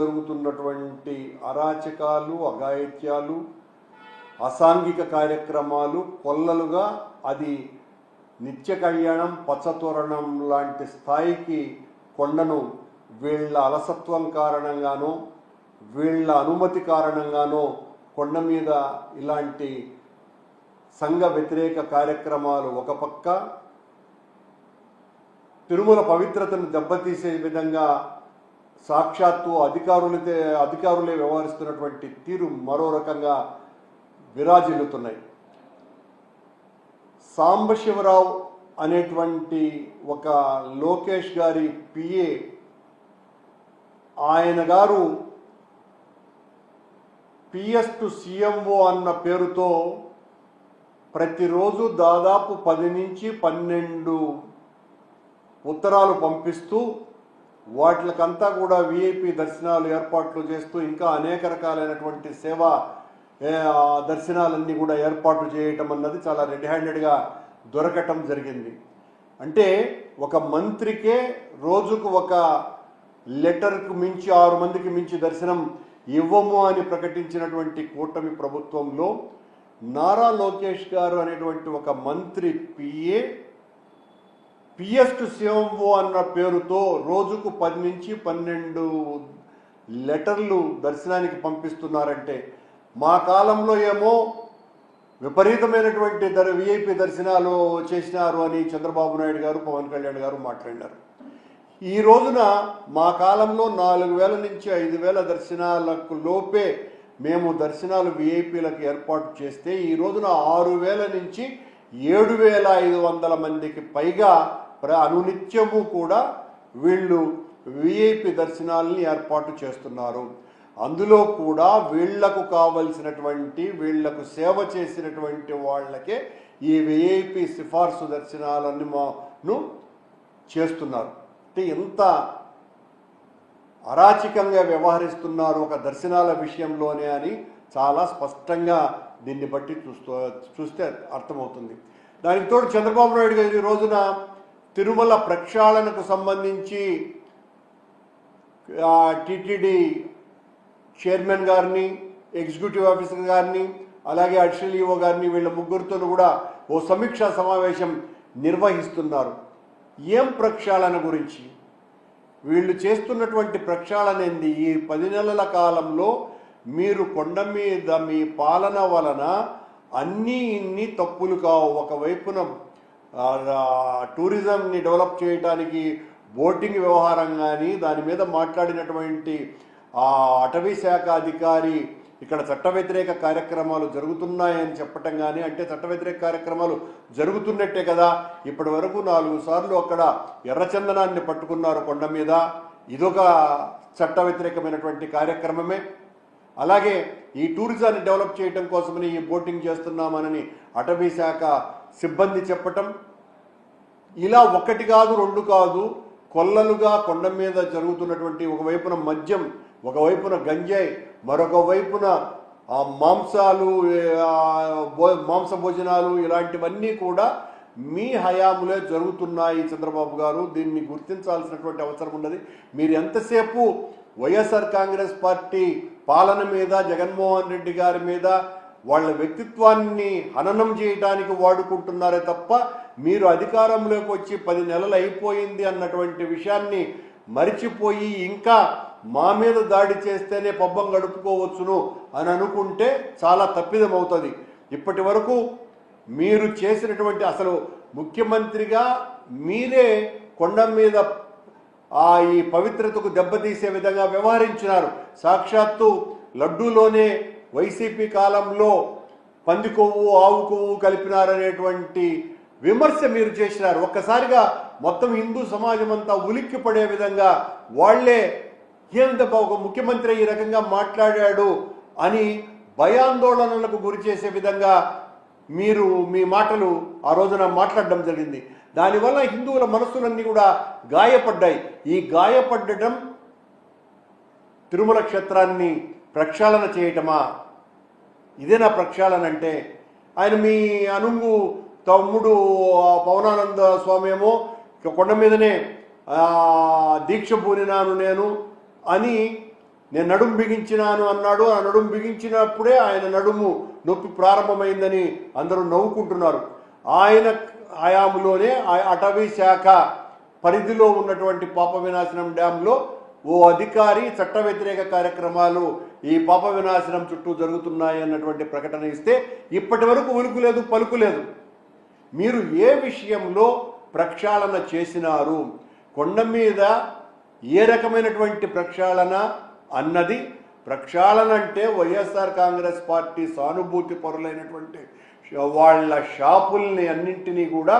జరుగుతున్నటువంటి అరాచకాలు, అఘాయిత్యాలు, అసాంఘిక కార్యక్రమాలు కొల్లలుగా అది నిత్య కళ్యాణం, పచ్చతోరణం లాంటి స్థాయికి కొండను వీళ్ళ అలసత్వం కారణంగానో, వీళ్ళ అనుమతి కారణంగానో కొండ మీద ఇలాంటి సంఘ వ్యతిరేక కార్యక్రమాలు ఒక పక్క, తిరుమల పవిత్రతను దెబ్బతీసే విధంగా సాక్షాత్తు అధికారులే వ్యవహరిస్తున్నటువంటి తీరు మరో రకంగా విరాజిల్లుతున్నాయి. సాంబశివరావు అనేటువంటి ఒక లోకేష్ గారి పిఏ, ఆయన గారు పిఎస్ టు సిఎంఓ అన్న పేరుతో ప్రతిరోజు దాదాపు 10 నుంచి 12 ఉత్తరాలు పంపిస్తూ వాటికంతా కూడా విఐపి దర్శనాలు ఏర్పాట్లు చేస్తూ ఇంకా అనేక రకాలైనటువంటి సేవా దర్శనాలన్నీ కూడా ఏర్పాటు చేయటం అన్నది చాలా రెడ్ హ్యాండెడ్గా దొరకటం జరిగింది. అంటే ఒక మంత్రికే రోజుకు ఒక లెటర్కు మించి 6 మందికి మించి దర్శనం ఇవ్వము అని ప్రకటించినటువంటి కూటమి ప్రభుత్వంలో నారా లోకేష్ గారు అనేటువంటి ఒక మంత్రి పిఎస్ టు సిఎంఓ అన్న పేరుతో రోజుకు 10 నుంచి 12 లెటర్లు దర్శనానికి పంపిస్తున్నారంటే, మా కాలంలో ఏమో విపరీతమైనటువంటి విఐపి దర్శనాలు చేసినారు అని చంద్రబాబు నాయుడు గారు, పవన్ కళ్యాణ్ గారు మాట్లాడినారు. ఈ రోజున మా కాలంలో 4,000 నుంచి 5,000 దర్శనాలకు లోపే మేము దర్శనాలు విఐపీలకు ఏర్పాటు చేస్తే ఈ రోజున 6,000 నుంచి 7,500 మందికి పైగా అనునిత్యము కూడా వీళ్ళు విఐపి దర్శనాలని ఏర్పాటు చేస్తున్నారు. అందులో కూడా వీళ్లకు కావలసినటువంటి, వీళ్లకు సేవ చేసినటువంటి వాళ్ళకే ఈ విఐపి సిఫార్సు దర్శనాలను చేస్తున్నారు. అంటే ఎంత అరాచకంగా వ్యవహరిస్తున్నారు ఒక దర్శనాల విషయంలోనే అని చాలా స్పష్టంగా దీన్ని బట్టి చూస్తే అర్థమవుతుంది. దానికి తోడు చంద్రబాబు నాయుడు గారు ఈ రోజున తిరుమల ప్రక్షాళనకు సంబంధించి టీటీడీ చైర్మన్ గారిని, ఎగ్జిక్యూటివ్ ఆఫీసర్ గారిని, అలాగే అడిషనల్ ఈఓ గారిని, వీళ్ళ ముగ్గురితో కూడా ఓ సమీక్షా సమావేశం నిర్వహిస్తున్నారు. ఏం ప్రక్షాళన గురించి వీళ్ళు చేస్తున్నటువంటి ప్రక్షాళన ఏంది? ఈ 10 నెలల కాలంలో మీరు కొండ మీద మీ పాలన వలన ఇన్ని తప్పులు కావు. ఒకవైపున టూరిజంని డెవలప్ చేయడానికి బోటింగ్ వ్యవహారం కానీ, దాని మీద మాట్లాడినటువంటి అటవీ శాఖ అధికారి ఇక్కడ చట్ట వ్యతిరేక కార్యక్రమాలు జరుగుతున్నాయని చెప్పటం కానీ, అంటే చట్ట వ్యతిరేక కార్యక్రమాలు జరుగుతున్నట్టే కదా. ఇప్పటి వరకు 4 సార్లు అక్కడ ఎర్రచందనాన్ని పట్టుకున్నారు కొండ మీద, ఇదొక చట్ట వ్యతిరేకమైనటువంటి కార్యక్రమమే. అలాగే ఈ టూరిజాన్ని డెవలప్ చేయడం కోసమని ఈ బోటింగ్ చేస్తున్నామని అటవీ శాఖ సిబ్బంది చెప్పటం, ఇలా 1 కాదు 2 కాదు, కొల్లలుగా కొండ మీద జరుగుతున్నటువంటి ఒకవైపున మద్యం, ఒకవైపున గంజాయి, మరొక వైపున మాంస భోజనాలు, ఇలాంటివన్నీ కూడా మీ హయాములే జరుగుతున్నాయి. చంద్రబాబు గారు దీన్ని గుర్తించాల్సినటువంటి అవసరం ఉన్నది. మీరు ఎంతసేపు వైఎస్ఆర్ కాంగ్రెస్ పార్టీ పాలన మీద, జగన్మోహన్ రెడ్డి గారి మీద వాళ్ళ వ్యక్తిత్వాన్ని హననం చేయడానికి వాడుకుంటున్నారే తప్ప, మీరు అధికారంలోకి వచ్చి 10 నెలలు అయిపోయింది అన్నటువంటి విషయాన్ని మరిచిపోయి ఇంకా మా మీద దాడి చేస్తేనే పబ్బం గడుపుకోవచ్చును అని అనుకుంటే చాలా తప్పిదమవుతుంది. ఇప్పటి వరకు మీరు చేసినటువంటి, అసలు ముఖ్యమంత్రిగా మీరే కొండ మీద ఈ పవిత్రతకు దెబ్బతీసే విధంగా వ్యవహరించినారు. సాక్షాత్తు లడ్డూలోనే వైసీపీ కాలంలో పంది కొవ్వు, ఆవు కొవ్వు కలిపినారనేటువంటి విమర్శ మీరు చేసినారు. ఒక్కసారిగా మొత్తం హిందూ సమాజం అంతా ఉలిక్కి పడే విధంగా వాళ్లే ఏందబ్బా ఒక ముఖ్యమంత్రి ఈ రకంగా మాట్లాడాడు అని భయాందోళనలకు గురి చేసే విధంగా మీరు మీ మాటలు ఆ రోజున మాట్లాడడం జరిగింది. దానివల్ల హిందువుల మనస్సులన్నీ కూడా గాయపడ్డాయి. ఈ గాయపడటం తిరుమల క్షేత్రాన్ని ప్రక్షాళన చేయటమా? ఇదేనా ప్రక్షాళన అంటే? ఆయన మీ అనుంగు తమ్ముడు పవనానంద స్వామి ఏమో కొండ మీదనే దీక్ష పూనినాను నేను అని నేను నడుము బిగించినాను అన్నాడు. ఆ నడుము బిగించినప్పుడే ఆయన నడుము నొప్పి ప్రారంభమైందని అందరూ నవ్వుకుంటున్నారు. ఆయన హయాంలోనే అటవీ శాఖ పరిధిలో ఉన్నటువంటి పాప వినాశనం డ్యాంలో ఓ అధికారి చట్ట వ్యతిరేక కార్యక్రమాలు ఈ పాప వినాశనం చుట్టూ జరుగుతున్నాయి అన్నటువంటి ప్రకటన ఇస్తే ఇప్పటి వరకు ఉలుకులేదు పలుకులేదు. మీరు ఏ విషయంలో ప్రక్షాళన చేసినారు, కొండ మీద ఏ రకమైనటువంటి ప్రక్షాళన అన్నది, ప్రక్షాళన అంటే వైఎస్ఆర్ కాంగ్రెస్ పార్టీ సానుభూతి పరులైనటువంటి వాళ్ళ షాపుల్ని అన్నింటినీ కూడా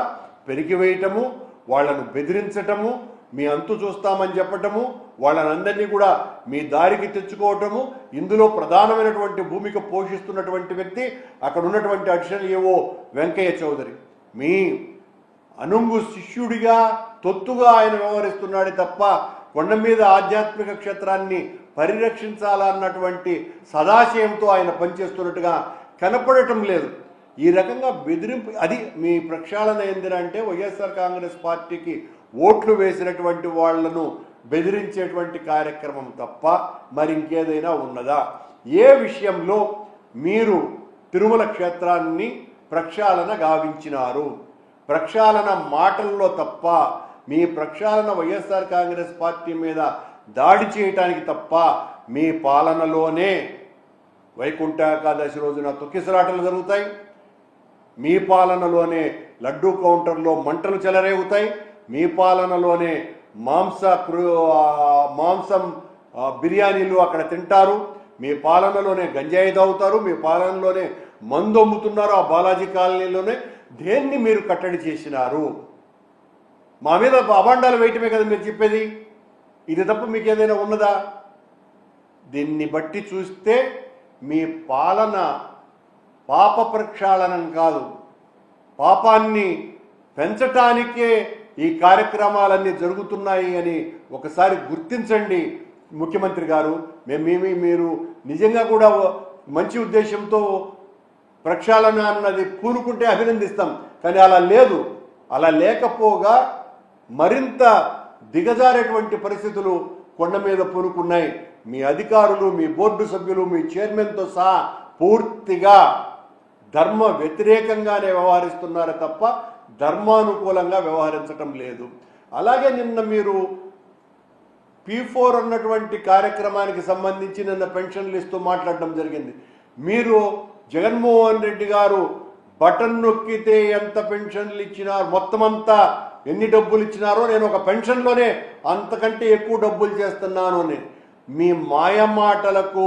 పెరిగివేయటము, వాళ్ళను బెదిరించటము, మీ అంతు చూస్తామని చెప్పటము, వాళ్ళనందరినీ కూడా మీ దారికి తెచ్చుకోవటము. ఇందులో ప్రధానమైనటువంటి భూమిక పోషిస్తున్నటువంటి వ్యక్తి అక్కడ ఉన్నటువంటి అడిషనల్ ఏవో వెంకయ్య చౌదరి. మీ అనుంగు శిష్యుడిగా తొత్తుగా ఆయన వ్యవహరిస్తున్నాడే తప్ప కొండ మీద ఆధ్యాత్మిక క్షేత్రాన్ని పరిరక్షించాలన్నటువంటి సదాశయంతో ఆయన పనిచేస్తున్నట్టుగా కనపడటం లేదు. ఈ రకంగా బెదిరింపు అది మీ ప్రక్షాళన ఏంటంటే వైఎస్ఆర్ కాంగ్రెస్ పార్టీకి ఓట్లు వేసినటువంటి వాళ్లను బెదిరించేటువంటి కార్యక్రమం తప్ప మరి ఇంకేదైనా ఉన్నదా? ఏ విషయంలో మీరు తిరుమల క్షేత్రాన్ని ప్రక్షాళన గావించినారు? ప్రక్షాళన మాటల్లో తప్ప, మీ ప్రక్షాళన వైఎస్ఆర్ కాంగ్రెస్ పార్టీ మీద దాడి చేయటానికి తప్ప, మీ పాలనలోనే వైకుంఠ ఏకాదశి రోజున తొక్కిసలాటలు జరుగుతాయి, మీ పాలనలోనే లడ్డూ కౌంటర్లో మంటలు చెలరేగుతాయి, మీ పాలనలోనే మాంసం బిర్యానీలు అక్కడ తింటారు, మీ పాలనలోనే గంజాయి తాగుతారు, మీ పాలనలోనే మందు అమ్ముతున్నారు ఆ బాలాజీ కాలనీలోనే. దేన్ని మీరు కట్టడి చేసినారు? మా మీద అభాండాలు వేయటమే కదా మీరు చెప్పేది. ఇది తప్ప మీకు ఏదైనా ఉన్నదా? దీన్ని బట్టి చూస్తే మీ పాలన పాప ప్రక్షాళనం కాదు, పాపాన్ని పెంచటానికే ఈ కార్యక్రమాలన్నీ జరుగుతున్నాయి అని ఒకసారి గుర్తించండి ముఖ్యమంత్రి గారు. మీరు నిజంగా కూడా మంచి ఉద్దేశంతో ప్రక్షాళన అన్నది పూనుకుంటే అభినందిస్తాం, కానీ అలా లేదు. అలా లేకపోగా మరింత దిగజారేటువంటి పరిస్థితులు కొండ మీద పూనుకున్నాయి. మీ అధికారులు, మీ బోర్డు సభ్యులు, మీ చైర్మన్తో సహా పూర్తిగా ధర్మ వ్యతిరేకంగానే వ్యవహరిస్తున్నారే తప్ప ధర్మానుకూలంగా వ్యవహరించటం లేదు. అలాగే నిన్న మీరు P4 అన్నటువంటి కార్యక్రమానికి సంబంధించి నిన్న పెన్షన్లు ఇస్తూ మాట్లాడడం జరిగింది. మీరు జగన్మోహన్ రెడ్డి గారు బటన్ నొక్కితే ఎంత పెన్షన్లు ఇచ్చినారు, మొత్తం అంతా ఎన్ని డబ్బులు ఇచ్చినారో నేను ఒక పెన్షన్లోనే అంతకంటే ఎక్కువ డబ్బులు చేస్తున్నాను అని మీ మాయమాటలకు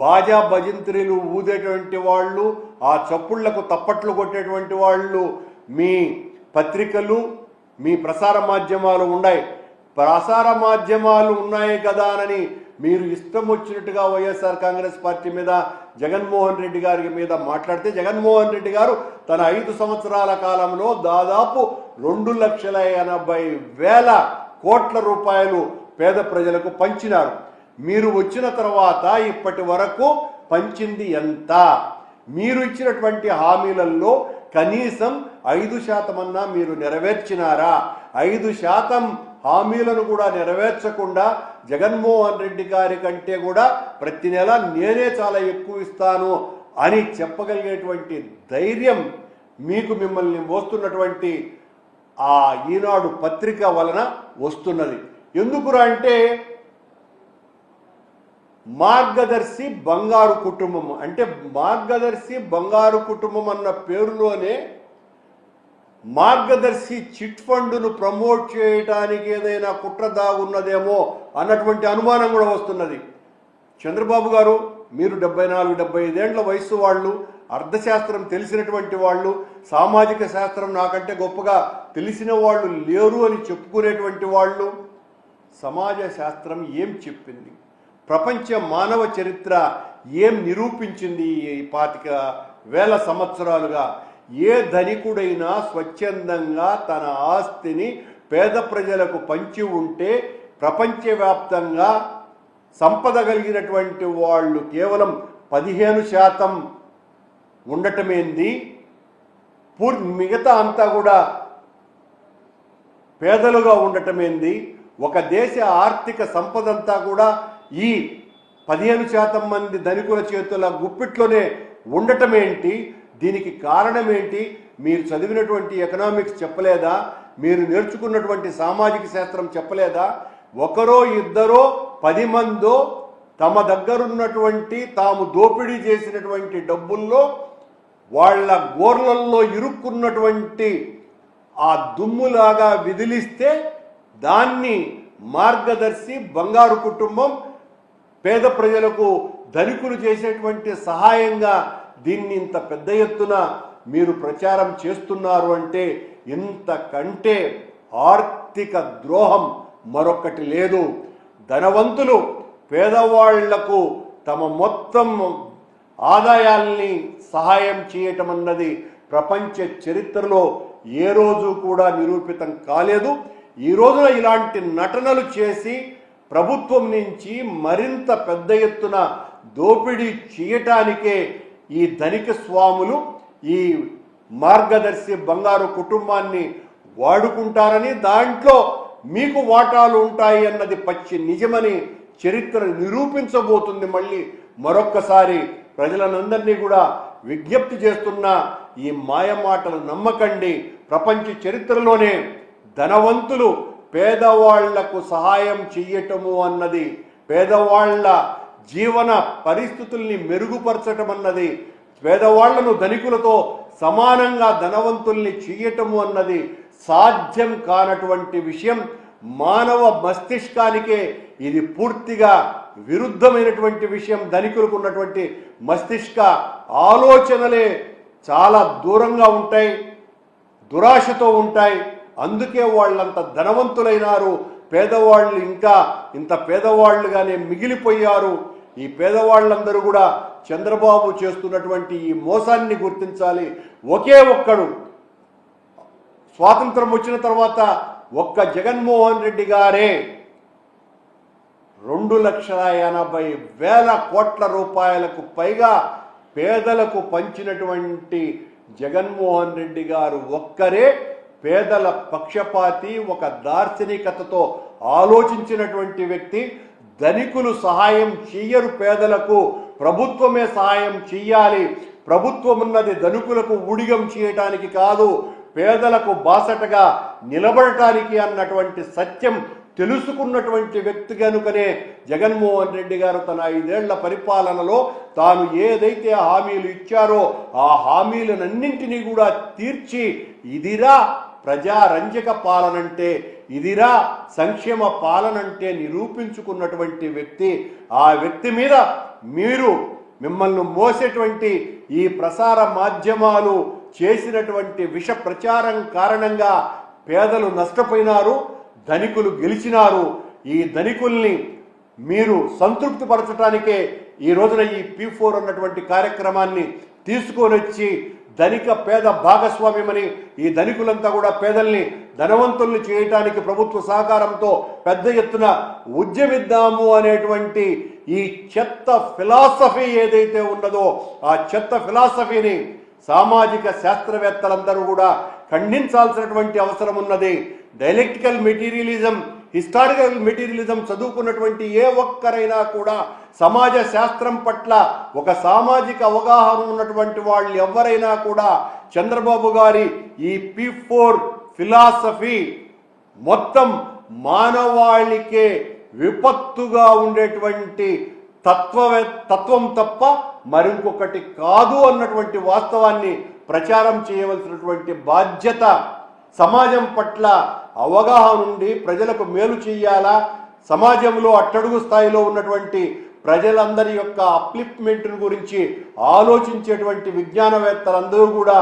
బాజా భజంత్రీలు ఊదేటువంటి వాళ్ళు, ఆ చప్పుళ్లకు తప్పట్లు కొట్టేటువంటి వాళ్ళు మీ పత్రికలు, మీ ప్రసార మాధ్యమాలు ఉన్నాయి. ప్రసార మాధ్యమాలు ఉన్నాయి కదా అని మీరు ఇష్టం వచ్చినట్టుగా వైఎస్ఆర్ కాంగ్రెస్ పార్టీ మీద, జగన్మోహన్ రెడ్డి గారి మీద మాట్లాడితే, జగన్మోహన్ రెడ్డి గారు తన 5 సంవత్సరాల కాలంలో దాదాపు 2,80,000 కోట్ల రూపాయలు పేద ప్రజలకు పంచినారు. మీరు వచ్చిన తర్వాత ఇప్పటి వరకు పంచింది ఎంత? మీరు ఇచ్చినటువంటి హామీలలో కనీసం 5% అన్నా మీరు నెరవేర్చినారా? 5% హామీలను కూడా నెరవేర్చకుండా జగన్మోహన్ రెడ్డి గారి కంటే కూడా ప్రతి నెల నేనే చాలా ఎక్కువ ఇస్తాను అని చెప్పగలిగేటువంటి ధైర్యం మీకు మిమ్మల్ని మోస్తున్నటువంటి ఆ ఈనాడు పత్రిక వలన వస్తున్నది. ఎందుకురా అంటే మార్గదర్శి బంగారు కుటుంబం అంటే, మార్గదర్శి బంగారు కుటుంబం అన్న పేరులోనే మార్గదర్శి చిట్ ఫండ్ను ప్రమోట్ చేయడానికి ఏదైనా కుట్ర దాగున్నదేమో అన్నటువంటి అనుమానం కూడా వస్తున్నది. చంద్రబాబు గారు, మీరు 74-75 ఏళ్ల వయసు వాళ్ళు, అర్థశాస్త్రం తెలిసినటువంటి వాళ్ళు, సామాజిక శాస్త్రం నాకంటే గొప్పగా తెలిసిన వాళ్ళు లేరు అని చెప్పుకునేటువంటి వాళ్ళు, సమాజ శాస్త్రం ఏం చెప్పింది, ప్రపంచ మానవ చరిత్ర ఏం నిరూపించింది ఈ 25,000 సంవత్సరాలుగా? ఏ ధనికుడైనా స్వచ్ఛందంగా తన ఆస్తిని పేద ప్రజలకు పంచి ఉంటే ప్రపంచవ్యాప్తంగా సంపద కలిగినటువంటి వాళ్ళు కేవలం 15% ఉండటమేంది, మిగతా అంతా కూడా పేదలుగా ఉండటమేంది? ఒక దేశ ఆర్థిక సంపద అంతా కూడా ఈ 15% మంది ధనికుల చేతుల గుప్పిట్లోనే ఉండటం ఏంటి? దీనికి కారణం ఏంటి? మీరు చదివినటువంటి ఎకనామిక్స్ చెప్పలేదా? మీరు నేర్చుకున్నటువంటి సామాజిక శాస్త్రం చెప్పలేదా? ఒకరో ఇద్దరో 10 మందో తమ దగ్గరున్నటువంటి తాము దోపిడీ చేసినటువంటి డబ్బుల్లో వాళ్ళ గోర్లల్లో ఇరుక్కున్నటువంటి ఆ దుమ్ములాగా విదిలిస్తే దాన్ని మార్గదర్శి బంగారు కుటుంబం పేద ప్రజలకు ధనికులు చేసేటువంటి సహాయంగా దీన్ని ఇంత పెద్ద ఎత్తున మీరు ప్రచారం చేస్తున్నారు అంటే ఇంతకంటే ఆర్థిక ద్రోహం మరొకటి లేదు. ధనవంతులు పేదవాళ్లకు తమ మొత్తం ఆదాయాల్ని సహాయం చేయటం అన్నది ప్రపంచ చరిత్రలో ఏ రోజు కూడా నిరూపితం కాలేదు. ఈ రోజున ఇలాంటి నటనలు చేసి ప్రభుత్వం నుంచి మరింత పెద్ద ఎత్తున దోపిడీ చేయటానికే ఈ ధనిక స్వాములు ఈ మార్గదర్శి బంగారు కుటుంబాన్ని వాడుకుంటారని, దాంట్లో మీకు వాటాలు ఉంటాయి అన్నది పచ్చి నిజమని చరిత్ర నిరూపించబోతుంది. మళ్ళీ మరొక్కసారి ప్రజలందరినీ కూడా విజ్ఞప్తి చేస్తున్న ఈ మాయమాటలు నమ్మకండి. ప్రపంచ చరిత్రలోనే ధనవంతులు పేదవాళ్లకు సహాయం చెయ్యటము అన్నది, పేదవాళ్ల జీవన పరిస్థితుల్ని మెరుగుపరచటం అన్నది, పేదవాళ్లను ధనికులతో సమానంగా ధనవంతుల్ని చెయ్యటము అన్నది సాధ్యం కానటువంటి విషయం. మానవ మస్తిష్కానికే ఇది పూర్తిగా విరుద్ధమైనటువంటి విషయం. ధనికులకు ఉన్నటువంటి మస్తిష్క ఆలోచనలే చాలా దూరంగా ఉంటాయి, దురాశతో ఉంటాయి. అందుకే వాళ్ళంత ధనవంతులైనారు, పేదవాళ్ళు ఇంకా ఇంత పేదవాళ్ళుగానే మిగిలిపోయారు. ఈ పేదవాళ్ళందరూ కూడా చంద్రబాబు చేస్తున్నటువంటి ఈ మోసాన్ని గుర్తించాలి. ఒకే ఒక్కడు స్వాతంత్రం వచ్చిన తర్వాత ఒక్క జగన్మోహన్ రెడ్డి గారే 2,80,000 కోట్ల రూపాయలకు పైగా పేదలకు పంచినటువంటి జగన్మోహన్ రెడ్డి గారు ఒక్కరే పేదల పక్షపాతి, ఒక దార్శనికతతో ఆలోచించినటువంటి వ్యక్తి. ధనికులు సహాయం చెయ్యరు పేదలకు, ప్రభుత్వమే సహాయం చెయ్యాలి. ప్రభుత్వం ఉన్నది ధనికులకు ఊడిగం చేయటానికి కాదు, పేదలకు బాసటగా నిలబడటానికి అన్నటువంటి సత్యం తెలుసుకున్నటువంటి వ్యక్తి కనుకనే జగన్మోహన్ రెడ్డి గారు తన 5 ఏళ్ల పరిపాలనలో తాను ఏదైతే హామీలు ఇచ్చారో ఆ హామీలనన్నింటినీ కూడా తీర్చి ఇదిరా ప్రజారంజక పాలనంటే, ఇదిరా సంక్షేమ పాలనంటే నిరూపించుకున్నటువంటి వ్యక్తి. ఆ వ్యక్తి మీద మిమ్మల్ని మోసేటువంటి ఈ ప్రసార మాధ్యమాలు చేసినటువంటి విష ప్రచారం కారణంగా పేదలు నష్టపోయినారు, ధనికులు గెలిచినారు. ఈ ధనికుల్ని మీరు సంతృప్తి పరచడానికే ఈ రోజున ఈ P4 అన్నటువంటి కార్యక్రమాన్ని తీసుకొని వచ్చి ధనిక పేద భాగస్వామ్యమని ఈ ధనికులంతా కూడా పేదల్ని ధనవంతుల్ని చేయటానికి ప్రభుత్వ సహకారంతో పెద్ద ఎత్తున ఉద్యమిద్దాము అనేటువంటి ఈ చెత్త ఫిలాసఫీ ఏదైతే ఉన్నదో ఆ చెత్త ఫిలాసఫీని సామాజిక శాస్త్రవేత్తలందరూ కూడా ఖండించాల్సినటువంటి అవసరం ఉన్నది. డైలెక్టికల్ మెటీరియలిజం, హిస్టారికల్ మెటీరియలిజం చదువుకున్నటువంటి ఏ ఒక్కరైనా కూడా సమాజ శాస్త్రం పట్ల ఒక సామాజిక అవగాహన ఉన్నటువంటి వాళ్ళు ఎవరైనా కూడా చంద్రబాబు గారి ఈ P4 ఫిలాసఫీ మొత్తం మానవాళికే విపత్తుగా ఉండేటువంటి తత్వం తప్ప మరింకొకటి కాదు అన్నటువంటి వాస్తవాన్ని ప్రచారం చేయవలసినటువంటి బాధ్యత సమాజం పట్ల అవగాహన ఉండి ప్రజలకు మేలు చేయాలా, సమాజంలో అట్టడుగు స్థాయిలో ఉన్నటువంటి ప్రజలందరి యొక్క అప్లిఫ్ట్మెంట్ గురించి ఆలోచించేటువంటి విజ్ఞానవేత్తలందరూ కూడా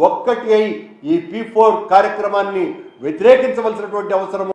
ఒక్కటి అయి ఈ P4 కార్యక్రమాన్ని వ్యతిరేకించవలసినటువంటి అవసరం